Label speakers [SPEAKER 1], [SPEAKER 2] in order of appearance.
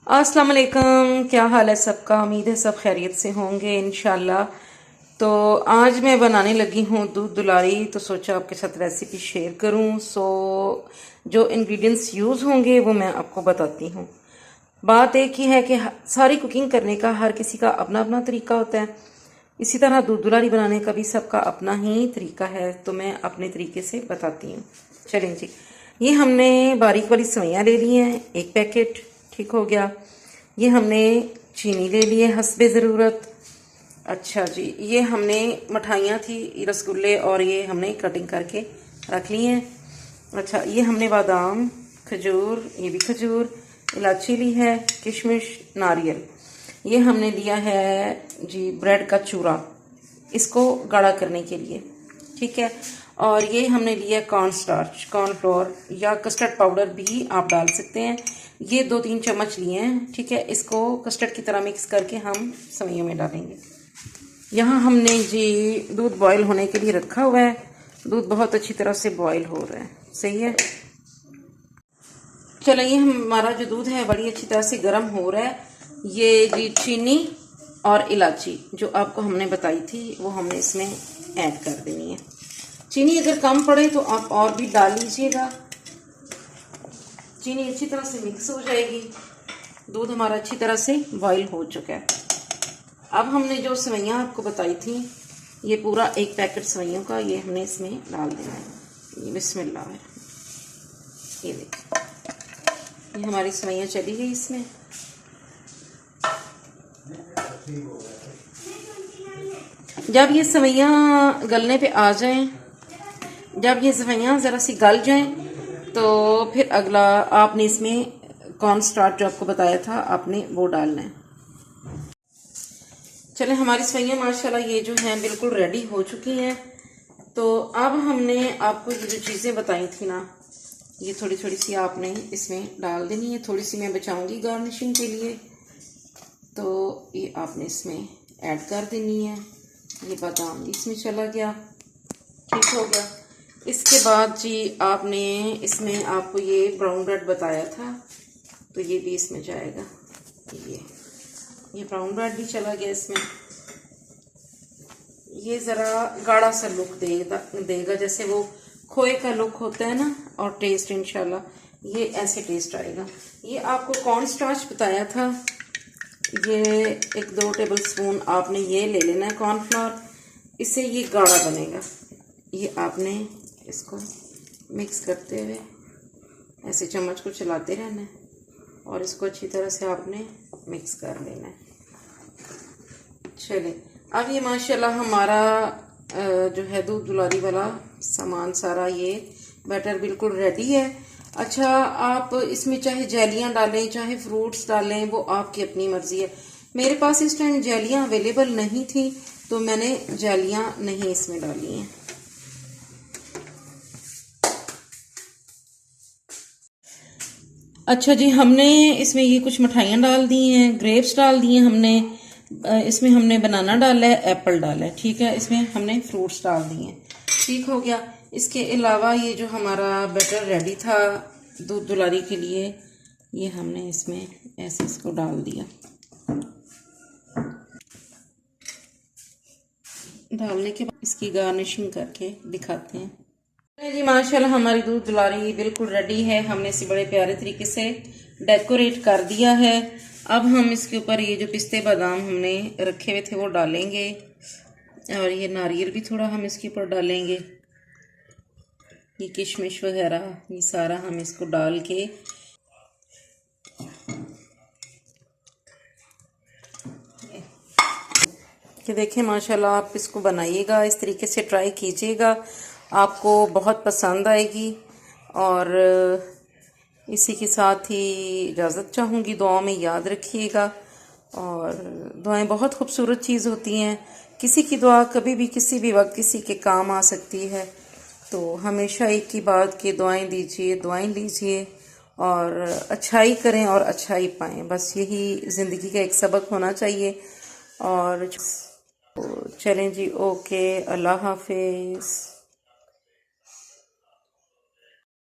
[SPEAKER 1] अस्सलाम वालेकुम। क्या हाल है सबका? उम्मीद है सब खैरियत से होंगे इंशाल्लाह। तो आज मैं बनाने लगी हूँ दूध दुलारी, तो सोचा आपके साथ रेसिपी शेयर करूँ। जो इंग्रेडिएंट्स यूज़ होंगे वो मैं आपको बताती हूँ। बात एक ही है कि सारी कुकिंग करने का हर किसी का अपना अपना तरीका होता है। इसी तरह दूध दुलारी बनाने का भी सबका अपना ही तरीका है, तो मैं अपने तरीके से बताती हूँ। चलें जी, ये हमने बारीक वाली सेवइयाँ ले ली हैं, एक पैकेट ठीक हो गया। ये हमने चीनी ले ली है हस्बे ज़रूरत। अच्छा जी, ये हमने मिठाइयाँ थी रसगुल्ले, और ये हमने कटिंग करके रख ली हैं। अच्छा, ये हमने बादाम, खजूर, ये भी खजूर, इलायची ली है, किशमिश, नारियल। ये हमने लिया है जी ब्रेड का चूरा, इसको गाढ़ा करने के लिए, ठीक है। और ये हमने लिया कॉर्न स्टार्च, कॉर्नफ्लोर या कस्टर्ड पाउडर भी आप डाल सकते हैं। ये 2-3 चम्मच लिए हैं, ठीक है। इसको कस्टर्ड की तरह मिक्स करके हम सेवइयों में डालेंगे। यहाँ हमने जी दूध बॉईल होने के लिए रखा हुआ है। दूध बहुत अच्छी तरह से बॉईल हो रहा है, सही है। चलो, ये हमारा जो दूध है बड़ी अच्छी तरह से गर्म हो रहा है। ये जी चीनी और इलायची जो आपको हमने बताई थी वो हमने इसमें ऐड कर देनी है। चीनी अगर कम पड़े तो आप और भी डाल लीजिएगा। चीनी अच्छी तरह से मिक्स हो जाएगी। दूध हमारा अच्छी तरह से बॉईल हो चुका है। अब हमने जो सेवइयाँ आपको बताई थी, ये पूरा एक पैकेट सेवइयों का ये हमने इसमें डाल देना है। ये बिस्मिल्लाह, ये देखिए, ये हमारी सेवइयाँ चली गई इसमें। जब ये सेवइयाँ गलने पे आ जाएं, जब ये सेवइयाँ ज़रा सी गल जाएं, तो फिर अगला आपने इसमें कॉर्न स्टार्च जो आपको बताया था आपने वो डालना है। चले, हमारी सेवइयाँ माशाल्लाह ये जो हैं बिल्कुल रेडी हो चुकी हैं। तो अब हमने आपको ये जो चीज़ें बताई थी ना, ये थोड़ी थोड़ी सी आपने इसमें डाल देनी है। थोड़ी सी मैं बचाऊंगी गार्निशिंग के लिए, तो ये आपने इसमें ऐड कर देनी है। ये बादाम भी इसमें चला गया, ठीक हो गया। इसके बाद जी आपने इसमें आपको ये ब्राउन ब्रेड बताया था, तो ये भी इसमें जाएगा। ये ब्राउन ब्रेड भी चला गया इसमें। ये ज़रा गाढ़ा सा लुक देगा, जैसे वो खोए का लुक होता है ना, और टेस्ट इंशाल्लाह ये ऐसे टेस्ट आएगा। ये आपको कॉर्न स्टार्च बताया था, ये 1-2 टेबल स्पून आपने ये ले लेना है कॉर्नफ्लोर, इससे ये गाढ़ा बनेगा। ये आपने इसको मिक्स करते हुए ऐसे चम्मच को चलाते रहना है, और इसको अच्छी तरह से आपने मिक्स कर लेना है। चले, अब ये माशाल्लाह हमारा जो है दूध दुलारी वाला सामान सारा ये बैटर बिल्कुल रेडी है। अच्छा, आप इसमें चाहे जेलियां डालें चाहे फ्रूट्स डालें, वो आपकी अपनी मर्जी है। मेरे पास इस टाइम जेलियां अवेलेबल नहीं थी, तो मैंने जेलियां नहीं इसमें डाली हैं। अच्छा जी, हमने इसमें ये कुछ मिठाइयाँ डाल दी हैं, ग्रेप्स डाल दिए हमने, इसमें हमने बनाना डाला है, एप्पल डाला है, ठीक है। इसमें हमने फ्रूट्स डाल दिए हैं, ठीक हो गया। इसके अलावा ये जो हमारा बैटर रेडी था दूध दुलारी के लिए, ये हमने इसमें ऐसे इसको डाल दिया। डालने के बाद इसकी गार्निशिंग करके दिखाते हैं। जी माशाल्लाह हमारी दूध दुलारी बिल्कुल रेडी है। हमने इसे बड़े प्यारे तरीके से डेकोरेट कर दिया है। अब हम इसके ऊपर ये जो पिस्ते बादाम हमने रखे हुए थे वो डालेंगे, और ये नारियल भी थोड़ा हम इसके ऊपर डालेंगे, ये किशमिश वगैरह, ये सारा हम इसको डाल के कि देखें माशाल्लाह आप इसको बनाइएगा, इस तरीके से ट्राई कीजिएगा, आपको बहुत पसंद आएगी। और इसी के साथ ही इजाज़त चाहूँगी, दुआ में याद रखिएगा। और दुआएं बहुत खूबसूरत चीज़ होती हैं, किसी की दुआ कभी भी किसी भी वक्त किसी के काम आ सकती है। तो हमेशा एक ही बात कि दुआएं दीजिए, दुआएं लीजिए, और अच्छाई करें और अच्छाई पाएं, बस यही ज़िंदगी का एक सबक होना चाहिए। और चलें जी, ओके, अल्लाह हाफिज़।